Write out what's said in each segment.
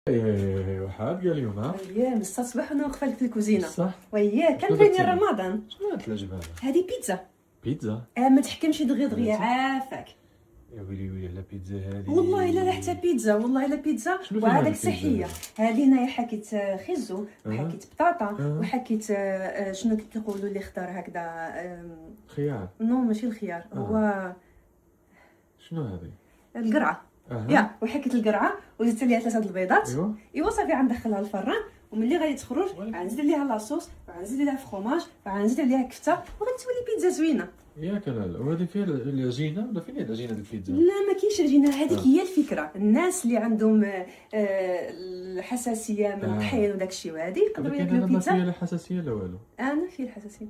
ايه حاجه اليوم ها. اييه من الصباح وانا واقفه لك في الكوزينه. صح. وياه كان شنو بين درتي؟ رمضان. شنو هاد العجبه؟ هذه بيتزا. بيتزا. ما تحكمش دغيا بلاتي. عافاك. يا ويلي ويلي على بيتزا هذه. والله الا حتى بيتزا، والله الا بيتزا. شنو فيها وعادك البيتزا صحيه. هذه؟ هذه نايا حكيت خيزو وحكيت بطاطا وحكيت شنو كيقولوا لي خضار هكذا. خيار. نو ماشي الخيار هو شنو هذه؟ القرعه. يا وحكيت القرعه وزدت ليها 3 البيضات. ايوا صافي غندخلها للفران وملي غادي تخرج غنزيد عليها لاصوص وغنزيد عليها فرomاج وغنزيد عليها كفته وغتولي بيتزا زوينه. ياك لالا. وهذه فيها العجينه ولا فين هي العجينه ديال البيتزا؟ لا ما كاينش العجينه هذيك هي الفكره. الناس اللي عندهم الحساسيه من الطحين وداك الشيء وهذه يقدروا ياكلوا بيتزا. ما فيها لا حساسيه لا والو. انا فيه الحساسيه.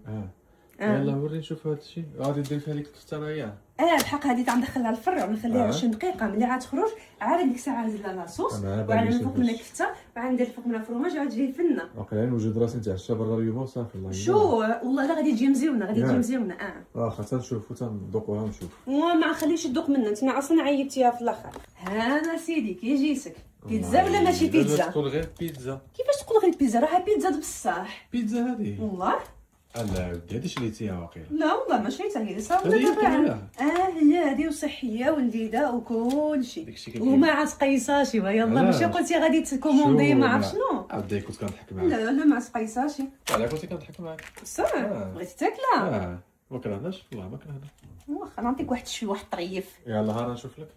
يلا وريني نشوف هذا الشيء. غادي دير فيها ديك الكفته انايا. الحق هذه غندخلها للفرن ونخليها 20 دقيقه. ملي عاد تخرج عاد ديك الساعه نزيد لها لاصوص وعاد نفوق منها كفته وعاد ندير فوق منها فرماج وعاد تجي فنه. واقيلا نوجد راسي نتعشى برا اليوم وصافي. الله شو والله لا غادي تجي مزيونه غادي تجي مزيونه. واخا تنشوفو تنذوقوها ونشوف. وما خليش تذوق منها انت اصلا عيبتيها في الاخر. هانا سيدي كي جيتك بيتزا ولا ماشي بيتزا؟ تقول غير بيتزا. كيفاش تقول غير بيتزا؟ راها بيتزا بصح. بيتزا هذه والله لا ودي هذه شريتيها واقيلا. لا والله ما شريتها هي صافي. هذه هي هذه وصحيه ولذيذه وكل شيء داكشي وما عاد قيصاشي. يلا ماشي قلتي غادي تكوموندي ما عرف شنو. عاد كنت كنضحك معاك. لا لا ما قيصاشي. على كنت كنضحك معاك صح. بغيتي تاكلها؟ ما كرهناش والله ما كرهنا. واخا نعطيك واحد الطريف. يلا ها نشوف لك.